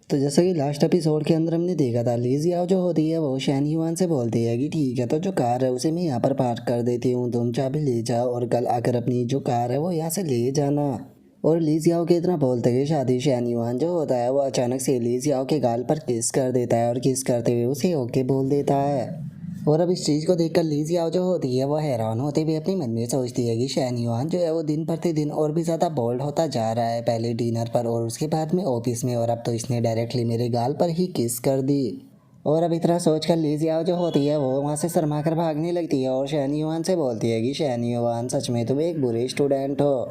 तो जैसे कि लास्ट एपिसोड के अंदर हमने देखा था, ली याओ जो होती है वो शैन युआन से बोलती है कि ठीक है, तो जो कार है उसे मैं यहाँ पर पार्क कर देती हूँ, तुम चाबी ले जाओ और कल आकर अपनी जो कार है वो यहाँ से ले जाना। और ली याओ के इतना बोलते कि शादी शैन युआन जो होता है वो अचानक से ली याओ के गाल पर किस कर देता है और किस करते हुए उसे ओके बोल देता है। और अब इस चीज़ को देखकर ली याओ जो होती है वो हैरान होते हुए अपने मन में सोचती है कि शैन युआन जो है वो दिन प्रतिदिन और भी ज़्यादा बोल्ड होता जा रहा है, पहले डिनर पर और उसके बाद में ऑफिस में, और अब तो इसने डायरेक्टली मेरे गाल पर ही किस कर दी। और अब इतना सोचकर ली याओ जो होती है वो वहाँ से शर्मा कर भागने लगती है और शैन युआन से बोलती है कि शैन युआन सच में तुम एक बुरे स्टूडेंट हो।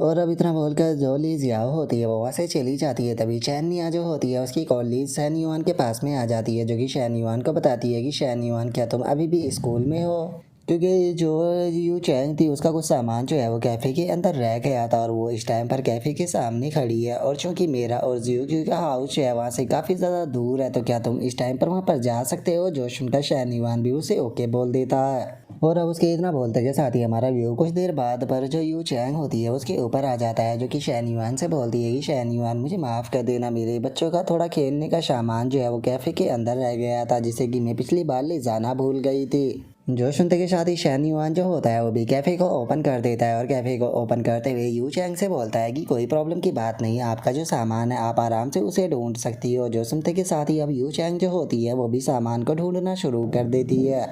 और अब इतना बोलकर जो ली जियाओ होती है वो वहाँ से चली जाती है। तभी चैन निया जो होती है उसकी कॉलेज शैन युआन के पास में आ जाती है, जो कि शैन युआन को बताती है कि शैन युआन क्या तुम अभी भी स्कूल में हो, क्योंकि जो यू चैंग थी उसका कुछ सामान जो है वो कैफ़े के अंदर रह गया था और वो इस टाइम पर कैफ़े के सामने खड़ी है। और चूंकि मेरा और जियो का हाउस जो है वहाँ से काफ़ी ज़्यादा दूर है, तो क्या तुम इस टाइम पर वहाँ पर जा सकते हो। जो सुनकर शैन युआन भी उसे ओके बोल देता है। और अब उसके इतना बोलते के साथ ही हमारा व्यू कुछ देर बाद पर जो यू चैंग होती है उसके ऊपर आ जाता है, जो कि शैन युआन से बोलती है कि शैन युआन मुझे माफ़ कर देना, मेरे बच्चों का थोड़ा खेलने का सामान जो है वो कैफ़े के अंदर रह गया था, जिसे कि मैं पिछली बार ले जाना भूल गई थी। जो सुनते के साथ ही शैन युआन जो होता है वो भी कैफ़े को ओपन कर देता है और कैफ़े को ओपन करते हुए यू चैंग से बोलता है कि कोई प्रॉब्लम की बात नहीं, आपका जो सामान है आप आराम से उसे ढूंढ सकती हो। जो सुनते के साथ ही अब यू चैंग जो होती है वो भी सामान को ढूंढना शुरू कर देती है।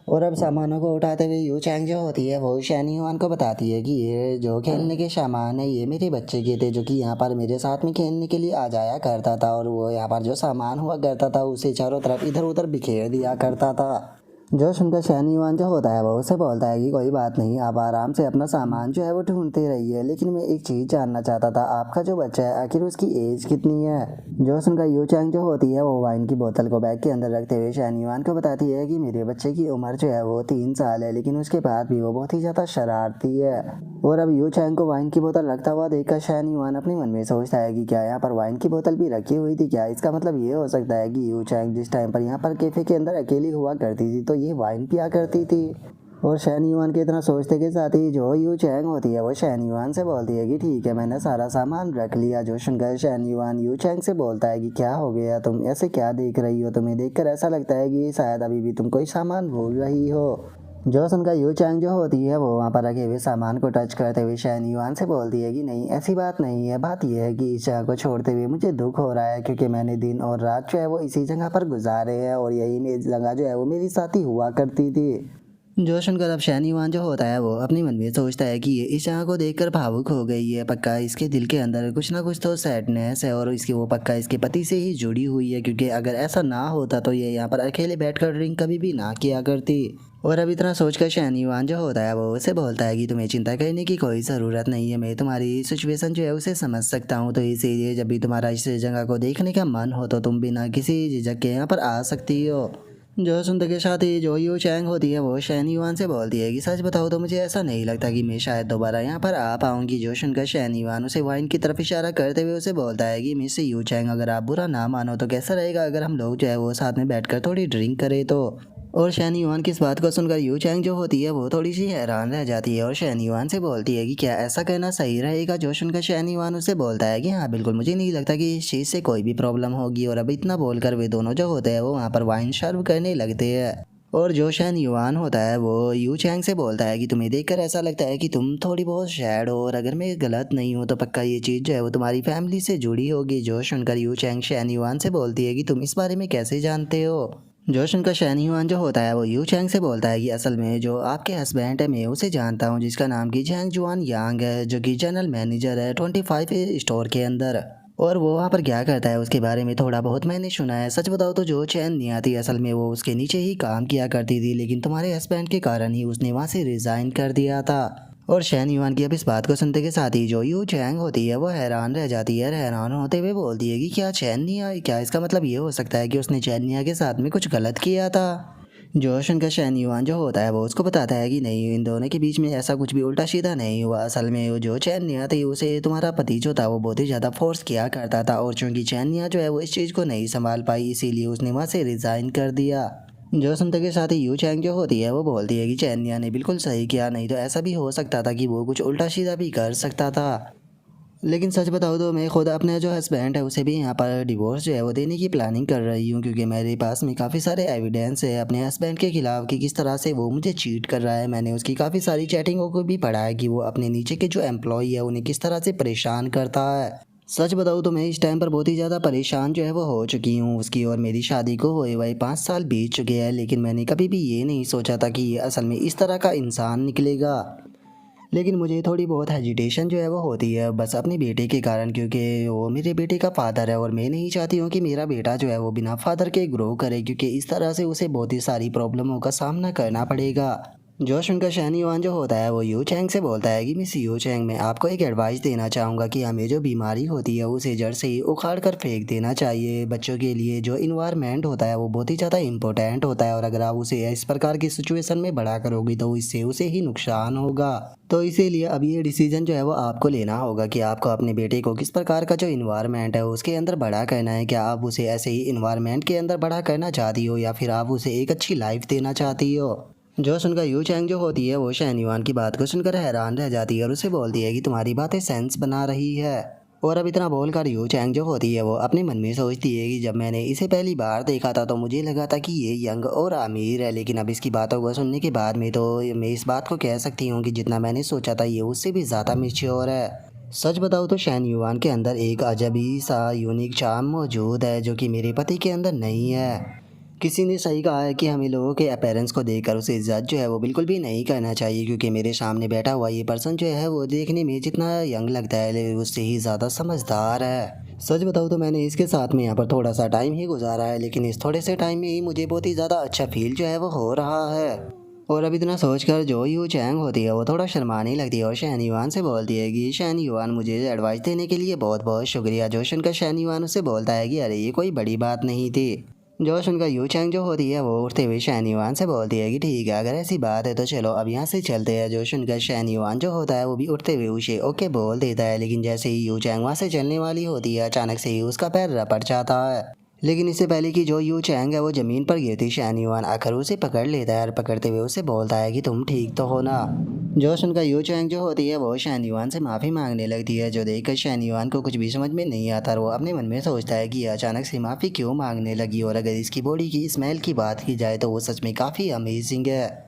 और अब सामानों को उठाते हुए यू चैंग जो होती है वो शैन युआन को बताती है कि ये जो खेलने के सामान है ये मेरे बच्चे के थे, जो कि यहाँ पर मेरे साथ में खेलने के लिए आ जाया करता था, और वो यहाँ पर जो सामान हुआ करता था उसे चारों तरफ इधर उधर बिखेर दिया करता था। जो सुनकर शैन युआन जो होता है वो उसे बोलता है कि कोई बात नहीं, आप आराम से अपना सामान जो है वो ढूंढते रहिए, लेकिन मैं एक चीज़ जानना चाहता था, आपका जो बच्चा है आखिर उसकी एज कितनी है। जो सुनकर यू चैंग जो होती है वो वाइन की बोतल को बैग के अंदर रखते हुए शैन युआन को बताती है कि मेरे बच्चे की उम्र जो है वो 3 साल है, लेकिन उसके बाद भी वो बहुत ही ज़्यादा शरारती है। और अब यू चैंग को वाइन की बोतल रखता हुआ देखकर शैन युआन अपने मन में सोचता है कि क्या यहाँ पर वाइन की बोतल भी रखी हुई थी क्या। इसका मतलब ये हो सकता है कि यू चैंग जिस टाइम पर यहाँ पर कैफे के अंदर अकेली हुआ करती थी तो ये वाइन पिया करती थी। और शैन युआन के इतना सोचते के साथ ही जो यू चैंग होती है वो शैन युआन से बोलती है कि ठीक है, मैंने सारा सामान रख लिया। जो सुनकर शैन युआन यू चैंग से बोलता है कि क्या हो गया, तुम ऐसे क्या देख रही हो, तुम्हें देखकर ऐसा लगता है कि शायद अभी भी तुम कोई सामान भूल रही हो। जो सुनकर यू चैंग जो होती है वो वहाँ पर रखे हुए सामान को टच करते हुए शैन युआन से बोलती है कि नहीं, ऐसी बात नहीं है, बात यह है कि इस जगह को छोड़ते हुए मुझे दुख हो रहा है, क्योंकि मैंने दिन और रात जो है वो इसी जगह पर गुजारे हैं और यही मेरी जगह जो है वो मेरी साथी हुआ करती थी। जो सुनकर अब शैन युआन जो होता है वो अपने मन में सोचता है कि ये इस जगह को देखकर भावुक हो गई है, पक्का इसके दिल के अंदर कुछ ना कुछ तो सैडनेस है और इसकी वो पक्का इसके पति से ही जुड़ी हुई है, क्योंकि अगर ऐसा ना होता तो ये यहाँ पर अकेले बैठकर ड्रिंक कभी भी ना किया करती। और अब इतना सोचकर शैन युआन जो होता है वो उसे बोलता है कि तुम्हें चिंता करने की कोई ज़रूरत नहीं है, मैं तुम्हारी सिचुएशन जो है उसे समझ सकता हूँ, तो इसीलिए जब भी तुम्हारा इस जगह को देखने का मन हो तो तुम बिना किसी झिझक के यहाँ पर आ सकती हो। जो सुनते के साथ ही जो यू चैंग होती है वो शैन युआन से बोलती है कि सच बताओ तो मुझे ऐसा नहीं लगता कि मैं शायद दोबारा यहाँ पर आ पाऊंगी। जो सुनकर शैन युआन उसे वाइन की तरफ इशारा करते हुए उसे बोलता है कि मिस यू चैंग, अगर आप बुरा ना मानो तो कैसा रहेगा अगर हम लोग जो है वो साथ में बैठकर थोड़ी ड्रिंक करें तो। और शैन युआन की इस बात को सुनकर यू चैंग जो होती है वो थोड़ी सी हैरान रह जाती है और शैन युआन से बोलती है कि क्या ऐसा करना सही रहेगा। जो सुनकर शैन युआन उसे बोलता है कि हाँ बिल्कुल, मुझे नहीं लगता कि इस चीज़ से कोई भी प्रॉब्लम होगी। और अब इतना बोलकर वे दोनों जो होते हैं वो वहाँ पर वाइन सर्व करने लगते हैं। और जो शैन युआन होता है वो यू चैंग से बोलता है कि तुम्हें देखकर ऐसा लगता है कि तुम थोड़ी बहुत सैड हो, और अगर मैं गलत नहीं हूँ तो पक्का ये चीज़ जो है वो तुम्हारी फैमिली से जुड़ी होगी। जो सुनकर यू चैंग शैन युआन से बोलती है कि तुम इस बारे में कैसे जानते हो। जो सुनकर शैन युआन जो होता है वो यू चैंग से बोलता है कि असल में जो आपके हस्बैंड है मैं उसे जानता हूँ, जिसका नाम कि जैंग जुआन यांग है, जो कि जनरल मैनेजर है 25 स्टोर के अंदर। और वो वहाँ पर क्या करता है उसके बारे में थोड़ा बहुत मैंने सुना है। सच बताओ तो जो चैन नहीं आती, असल में वो उसके नीचे ही काम किया करती थी, लेकिन तुम्हारे हस्बैंड के कारण ही उसने वहाँ से रिज़ाइन कर दिया था। और शैन युआन की अब इस बात को सुनते के साथ ही जो यू चैंग होती है वो हैरान रह जाती है। हैरान होते हुए बोलती है कि क्या चैन नहीं आई, क्या इसका मतलब ये हो सकता है कि उसने चैन निया के साथ में कुछ गलत किया था। जो सुनकर शैन युआन जो होता है वो उसको बताता है कि नहीं, इन दोनों के बीच में ऐसा कुछ भी उल्टा सीधा नहीं हुआ। असल में वो जो चैन निया थी उसे तुम्हारा पति जो था वो बहुत ही ज़्यादा फोर्स किया करता था, और चूंकि चैन निया जो है वो इस चीज़ को नहीं संभाल पाई इसीलिए उसने वहाँ से रिज़ाइन कर दिया। जो सुनते के साथ ही यू चैंग जो होती है वो बोलती है कि चैन निया ने बिल्कुल सही किया, नहीं तो ऐसा भी हो सकता था कि वो कुछ उल्टा सीधा भी कर सकता था। लेकिन सच बताऊँ तो मैं खुद अपने जो हस्बैंड है उसे भी यहाँ पर डिवोर्स जो है वो देने की प्लानिंग कर रही हूँ, क्योंकि मेरे पास में काफ़ी सारे एविडेंस है अपने हस्बैंड के खिलाफ कि किस तरह से वो मुझे चीट कर रहा है। मैंने उसकी काफ़ी सारी चैटिंगों को भी पढ़ा है कि वो अपने नीचे के जो एम्प्लॉय है उन्हें किस तरह से परेशान करता है। सच बताऊँ तो मैं इस टाइम पर बहुत ही ज़्यादा परेशान जो है वो हो चुकी हूँ। उसकी और मेरी शादी को हुए हुए 5 साल बीत चुके हैं, लेकिन मैंने कभी भी ये नहीं सोचा था कि ये असल में इस तरह का इंसान निकलेगा। लेकिन मुझे थोड़ी बहुत हेजिटेशन जो है वो होती है बस अपने बेटे के कारण, क्योंकि वो मेरे बेटे का फादर है और मैं नहीं चाहती हूँ कि मेरा बेटा जो है वो बिना फादर के ग्रो करे, क्योंकि इस तरह से उसे बहुत ही सारी प्रॉब्लमों का सामना करना पड़ेगा। जोश उनका शहनीवान जो होता है वो यू चैंग से बोलता है कि मिस यू चैंग, मैं आपको एक एडवाइस देना चाहूँगा कि हमें जो बीमारी होती है उसे जड़ से ही उखाड़ कर फेंक देना चाहिए। बच्चों के लिए जो इन्वायरमेंट होता है वो बहुत ही ज़्यादा इंपॉर्टेंट होता है, और अगर आप उसे इस प्रकार की सिचुएशन में बड़ा करोगी तो इससे उसे ही नुकसान होगा। तो इसीलिए अब ये डिसीजन जो है वो आपको लेना होगा कि आपको अपने बेटे को किस प्रकार का जो इन्वायरमेंट है उसके अंदर बड़ा करना है। क्या आप उसे ऐसे ही इन्वायरमेंट के अंदर बड़ा करना चाहती हो या फिर आप उसे एक अच्छी लाइफ देना चाहती हो। जो सुनकर यू चैंग जो होती है वो शहनीवान की बात को सुनकर हैरान रह जाती है और उसे बोलती है कि तुम्हारी बातें सेंस बना रही है। और अब इतना बोलकर यू चैंग जो होती है वो अपने मन में सोचती है कि जब मैंने इसे पहली बार देखा था तो मुझे लगा था कि ये यंग और अमीर है, लेकिन अब इसकी बातों को सुनने के बाद में तो मैं इस बात को कह सकती हूँ कि जितना मैंने सोचा था ये उससे भी ज़्यादा मैच्योर है। सच बताऊँ तो शैन युआन के अंदर एक अजबी सा यूनिक चार्म मौजूद है जो कि मेरे पति के अंदर नहीं है। किसी ने सही कहा है कि हमें लोगों के अपीयरेंस को देखकर उसे इज्जत जो है वो बिल्कुल भी नहीं करना चाहिए, क्योंकि मेरे सामने बैठा हुआ ये पर्सन जो है वो देखने में जितना यंग लगता है लेकिन उससे ही ज़्यादा समझदार है। सच बताऊँ तो मैंने इसके साथ में यहाँ पर थोड़ा सा टाइम ही गुजारा है, लेकिन इस थोड़े से टाइम में ही मुझे बहुत ही ज़्यादा अच्छा फील जो है वो हो रहा है। और अब इतना सोचकर जो यू चैंग होती है वो थोड़ा शर्माने लगती है और शैन युआन से बोलती है कि शैन युआन मुझे एडवाइस देने के लिए बहुत बहुत शुक्रिया। जोशन का शैन युआन उससे बोलता है कि अरे ये कोई बड़ी बात नहीं थी। जोश उनका यू चैंग जो होती है वो उठते हुए शैन युआन से बोलती है कि ठीक है अगर ऐसी बात है तो चलो अब यहाँ से चलते हैं। जोश उनका शैन युआन जो होता है वो भी उठते हुए उसे ओके बोल देता है, लेकिन जैसे ही यू चैंग वहाँ से चलने वाली होती है अचानक से ही उसका पैर रपट जाता है। लेकिन इससे पहले कि जो यू चैंग है वो ज़मीन पर गिरती शैन युआन आकर उसे पकड़ लेता है और पकड़ते हुए उसे बोलता है कि तुम ठीक तो हो ना। जोश उनका यू चैंग जो होती है वो शैन युआन से माफ़ी मांगने लगती है, जो देखकर शैन युआन को कुछ भी समझ में नहीं आता और वो अपने मन में सोचता है कि ये अचानक से माफ़ी क्यों मांगने लगी, और अगर इसकी बॉडी की स्मेल की बात की जाए तो वो सच में काफ़ी अमेजिंग है।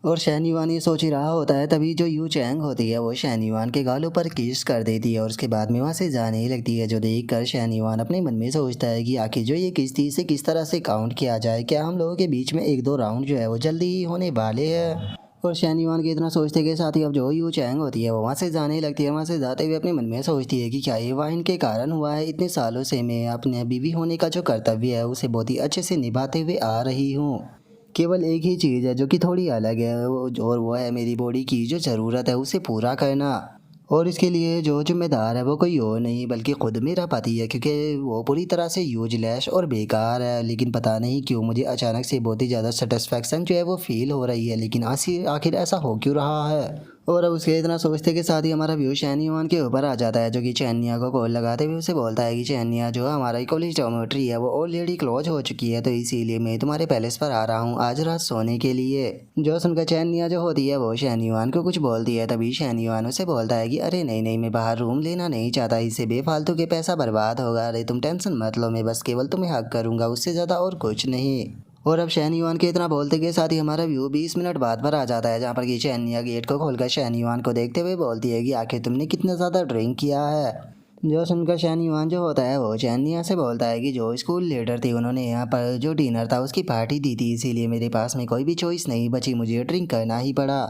और शैन युआन ये सोच ही रहा होता है तभी जो यू चैंग होती है वो शैन युआन के गालों पर किस कर देती है और उसके बाद में वहाँ से जाने ही लगती है, जो देख कर शैन युआन अपने मन में सोचता है कि आखिर जो ये किस थी इसे किस तरह से काउंट किया जाए, क्या हम लोगों के बीच में एक दो राउंड जो है वो जल्दी ही होने वाले हैं। और शैन युआन के इतना सोचते के साथ ही अब जो यू चैंग होती है वो वहाँ से जाने लगती है। वहाँ से जाते हुए अपने मन में सोचती है कि क्या ये वाइन के कारण हुआ है, इतने सालों से मैं अपने बीवी होने का जो कर्तव्य है उसे बहुत ही अच्छे से निभाते हुए आ रही हूँ। केवल एक ही चीज़ है जो कि थोड़ी अलग है और वो है मेरी बॉडी की जो ज़रूरत है उसे पूरा करना। और इसके लिए जो जिम्मेदार है वो कोई और नहीं बल्कि खुद मेरा पति है, क्योंकि वो पूरी तरह से यूजलेस और बेकार है। लेकिन पता नहीं क्यों मुझे अचानक से बहुत ही ज़्यादा सेटिस्फेक्शन जो है वो फील हो रही है, लेकिन आखिर ऐसा हो क्यों रहा है। और अब उसके इतना सोचते के साथ ही हमारा व्यू शैन युआन के ऊपर आ जाता है, जो कि चैनिया को कॉल लगाते हुए उसे बोलता है कि चैनिया जो हमारा कॉलेज डॉर्मेट्री है वो ऑलरेडी क्लोज हो चुकी है, तो इसीलिए मैं तुम्हारे पैलेस पर आ रहा हूँ आज रात सोने के लिए। जो सुनकर चैनिया जो होती है वो शैन युआन को कुछ बोलती है, तभी शैन युआन उसे बोलता है कि अरे नहीं नहीं मैं बाहर रूम लेना नहीं चाहता, इससे बेफालतू के पैसा बर्बाद होगा। अरे तुम टेंशन मत लो, मैं बस केवल तुम्हें हक करूँगा, उससे ज़्यादा और कुछ नहीं। और अब शैन युआन के इतना बोलते के साथ ही हमारा व्यू 20 मिनट बाद पर आ जाता है, जहाँ पर कि चैनिया गेट को खोलकर शैन युआन को देखते हुए बोलती है कि आखिर तुमने कितना ज़्यादा ड्रिंक किया है। जो सुनकर शैन युआन जो होता है वो चैनिया से बोलता है कि जो स्कूल लीडर थे उन्होंने यहाँ पर जो डिनर था उसकी पार्टी दी थी, इसीलिए मेरे पास में कोई भी चॉइस नहीं बची, मुझे ड्रिंक करना ही पड़ा।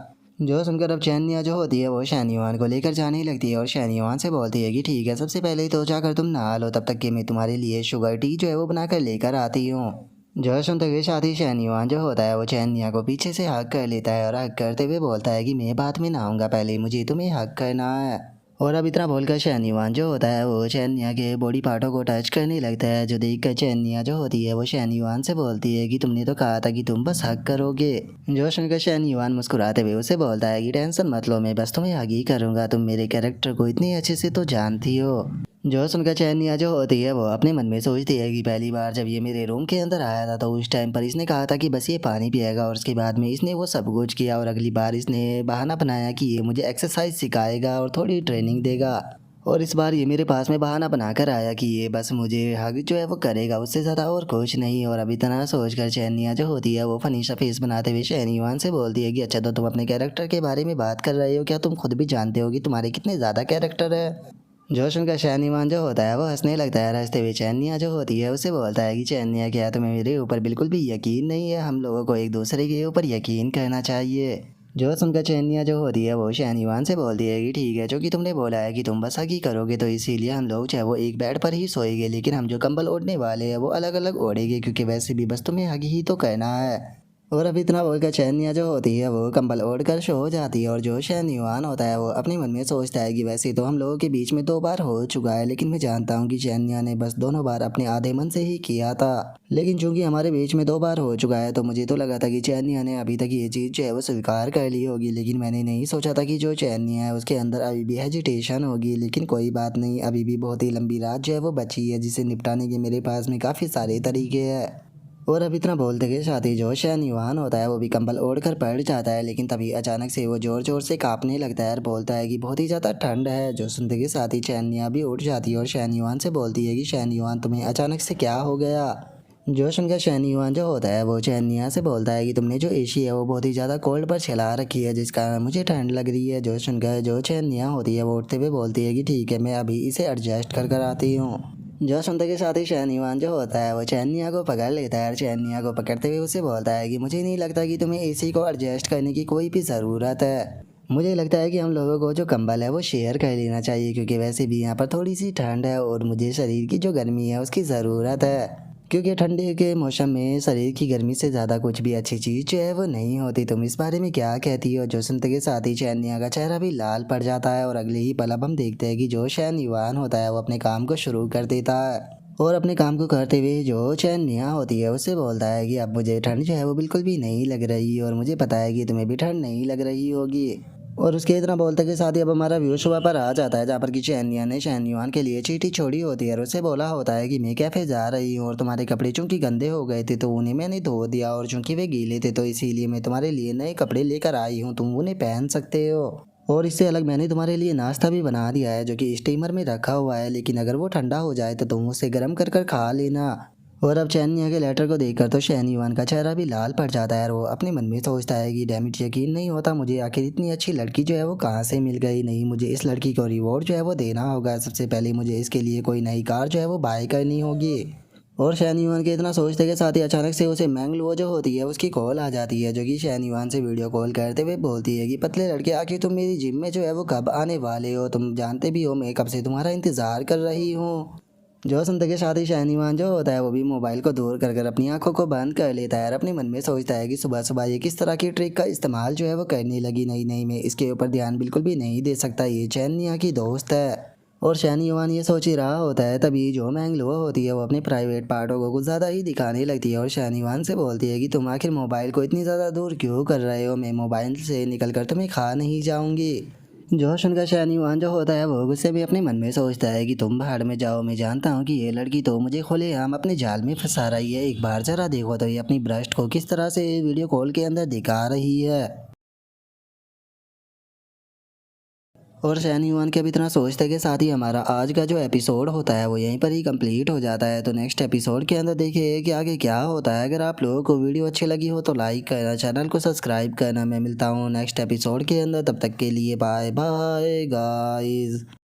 जो सुनकर अब चैनिया जो होती है वो शैन युआन को लेकर जाने लगती है और शैन युआन से बोलती है कि ठीक है सबसे पहले तो जाकर तुम नहा लो, तब तक कि मैं तुम्हारे लिए शुगर टी जो है वो बनाकर लेकर आती हूँ। जो सुनते हुए साथ ही शैन युआन जो होता है वो चैनिया को पीछे से हक कर लेता है और हक करते हुए बोलता है कि मैं बाद में नहाऊंगा, पहले मुझे तुम्हें हक करना है। और अब इतना बोलकर शैन युआन जो होता है वो चैनिया के बॉडी पार्टों को टच करने लगता है, जो देखकर चैनिया जो होती है वो शैन युआन से बोलती है कि तुमने तो कहा था कि तुम बस हक करोगे। जो सुनकर शैन युआन मुस्कुराते हुए उसे बोलता है कि टेंशन मत लो, मैं बस तुम्हें हक ही करूँगा, तुम मेरे कैरेक्टर को इतने अच्छे से तो जानती हो। जो सुनकर चैनिया जो होती है वो अपने मन में सोचती है कि पहली बार जब ये मेरे रूम के अंदर आया था तो उस टाइम पर इसने कहा था कि बस ये पानी पिएगा, और उसके बाद में इसने वो सब कुछ किया और अगली बार इसने बहाना बनाया कि ये मुझे एक्सरसाइज सिखाएगा और थोड़ी ट्रेनिंग देगा। और इस बार ये मेरे पास में बहाना बनाकर आया कि ये बस मुझे हग जो है वो करेगा, उससे ज़्यादा और कुछ नहीं। और अभी इतना सोच कर चैनिया जो होती है वो फनी सा फेस बनाते हुए शहनीवान से बोलती है कि अच्छा तो तुम अपने कैरेक्टर के बारे में बात कर रहे हो, क्या तुम खुद भी जानते हो कि तुम्हारे कितने ज़्यादा कैरेक्टर है। जो सुनकर शहनीवान जो होता है वो हंसने लगता है। हंसते हुए चैनिया जो होती है उसे बोलता है कि चैनिया क्या तुम्हें मेरे ऊपर बिल्कुल भी यकीन नहीं है, हम लोगों को एक दूसरे के ऊपर यकीन करना चाहिए। जो सुनकर चैनिया जो होती है वो शहनीवान से बोलती है कि ठीक है, जो कि तुमने बोला है कि तुम बस हगी करोगे तो इसीलिए हम लोग चाहे वो एक बेड पर ही सोएंगे, लेकिन हम जो कंबल ओढ़ने वाले हैं वो अलग अलग ओढ़ेंगे, क्योंकि वैसे भी बस तुम्हें हगी ही तो करना है। और अब इतना बोलकर चैनिया जो होती है वो कंबल ओढ़ कर सो जाती है। और जो शहनीवान होता है वो अपने मन में सोचता है कि वैसे तो हम लोगों के बीच में 2 बार हो चुका है, लेकिन मैं जानता हूँ कि चैनिया ने बस दोनों बार अपने आधे मन से ही किया था। लेकिन चूंकि हमारे बीच में 2 बार हो चुका है तो मुझे तो लगा था कि चैनिया ने अभी तक ये चीज़ जो है वो स्वीकार कर ली होगी, लेकिन मैंने नहीं सोचा था कि जो चैनिया है उसके अंदर अभी भी हेजिटेशन होगी। लेकिन कोई बात नहीं, अभी भी बहुत ही लंबी रात जो है वो बची है, जिसे निपटाने के मेरे पास में काफ़ी सारे तरीके हैं। और अब इतना बोलते के साथ ही जो शहनीवान होता है वो भी कंबल ओढ़ कर पड़ जाता है, लेकिन तभी अचानक से वो जोर जोर से कांपने लगता है और बोलता है कि बहुत ही ज़्यादा ठंड है। जो सुनते के साथ ही चैनिया भी उठ जाती है और शहनीवान से बोलती है कि शहनीवान तुम्हें अचानक से क्या हो गया। जो सुनकर शहनीवान जो होता है वो चैनिया से बोलता है कि तुमने जो एसी है वो बहुत ही ज़्यादा कोल्ड पर चला रखी है, जिस कारण मुझे ठंड लग रही है। जो सुनकर जो चैनिया होती है वो उठते हुए बोलती है कि ठीक है, मैं अभी इसे एडजस्ट कर कर आती हूँ। जो सुनते के साथ ही शहनीवान जो होता है वो चैनिया को पकड़ लेता है और चैनिया को पकड़ते हुए उसे बोलता है कि मुझे नहीं लगता कि तुम्हें एसी को एडजस्ट करने की कोई भी ज़रूरत है। मुझे लगता है कि हम लोगों को जो कंबल है वो शेयर कर लेना चाहिए, क्योंकि वैसे भी यहाँ पर थोड़ी सी ठंड है और मुझे शरीर की जो गर्मी है उसकी ज़रूरत है। क्योंकि ठंडी के मौसम में शरीर की गर्मी से ज़्यादा कुछ भी अच्छी चीज़ जो है वो नहीं होती। तुम इस बारे में क्या कहती हो। जो सुनते के साथ ही चैनिया का चेहरा भी लाल पड़ जाता है और अगले ही पल अब हम देखते हैं कि जो शहनीवान होता है वो अपने काम को शुरू कर देता है। और अपने काम को करते हुए जो चैनिया होती है उससे बोलता है कि अब मुझे ठंड जो है वो बिल्कुल भी नहीं लग रही, और मुझे पता है कि तुम्हें भी ठंड नहीं लग रही होगी। और उसके इतना बोलते के साथ ही अब हमारा व्यू सुबह पर आ जाता है, जहाँ पर कि चैनिया ने शहनीवान के लिए चीटी छोड़ी होती है और उसे बोला होता है कि मैं कैफे जा रही हूँ और तुम्हारे कपड़े चूंकि गंदे हो गए थे तो उन्हें मैंने धो दिया, और चूंकि वे गीले थे तो इसीलिए मैं तुम्हारे लिए नए कपड़े लेकर आई हूँ, तुम उन्हें पहन सकते हो। और इससे अलग मैंने तुम्हारे लिए नाश्ता भी बना दिया है जो कि स्टीमर में रखा हुआ है, लेकिन अगर वो ठंडा हो जाए तो तुम उसे गर्म कर कर खा लेना। और अब चैनिया के लेटर को देखकर तो शहनीवान का चेहरा भी लाल पड़ जाता है और वो अपने मन में सोचता है कि डैमिट, यकीन नहीं होता मुझे आखिर इतनी अच्छी लड़की जो है वो कहाँ से मिल गई। नहीं, मुझे इस लड़की को रिवॉर्ड जो है वो देना होगा। सबसे पहले मुझे इसके लिए कोई नई कार जो है वो बाय करनी होगी। और शहनीवान के इतना सोचते के साथ ही अचानक से उसे मैंगलो जो होती है उसकी कॉल आ जाती है, जो कि शहनीवान से वीडियो कॉल करते हुए बोलती है कि पतले लड़के, आखिर तुम मेरी जिम में जो है वो कब आने वाले हो, तुम जानते भी हो मैं कब से तुम्हारा इंतज़ार कर रही हूँ। जो सुनते के साथ ही शहनीवान जो होता है वो भी मोबाइल को दूर कर कर अपनी आंखों को बंद कर लेता है और अपने मन में सोचता है कि सुबह सुबह ये किस तरह की ट्रिक का इस्तेमाल जो है वो करने लगी। नहीं नहीं, मैं इसके ऊपर ध्यान बिल्कुल भी नहीं दे सकता, ये चैनिया की दोस्त है। और शहनीवान ये सोच ही रहा होता है, तभी जो मैंगलो होती है वो अपने प्राइवेट पार्टों को कुछ ज़्यादा ही दिखाने लगती है और शहनीवान से बोलती है कि तुम आखिर मोबाइल को इतनी ज़्यादा दूर क्यों कर रहे हो, मैं मोबाइल से निकल कर तुम्हें खा नहीं जाऊँगी। जो सुनकर शहनीवान जो होता है वो गुस्से में अपने मन में सोचता है कि तुम भाड़ में जाओ, मैं जानता हूँ कि ये लड़की तो मुझे खुलेआम अपने जाल में फंसा रही है। एक बार जरा देखो तो ये अपनी ब्रस्ट को किस तरह से वीडियो कॉल के अंदर दिखा रही है। और शहनीवान के अब इतना सोचते के साथ ही हमारा आज का जो एपिसोड होता है वो यहीं पर ही कंप्लीट हो जाता है। तो नेक्स्ट एपिसोड के अंदर देखिए कि आगे क्या होता है। अगर आप लोगों को वीडियो अच्छी लगी हो तो लाइक करना, चैनल को सब्सक्राइब करना। मैं मिलता हूँ नेक्स्ट एपिसोड के अंदर, तब तक के लिए बाय बाय गाइस।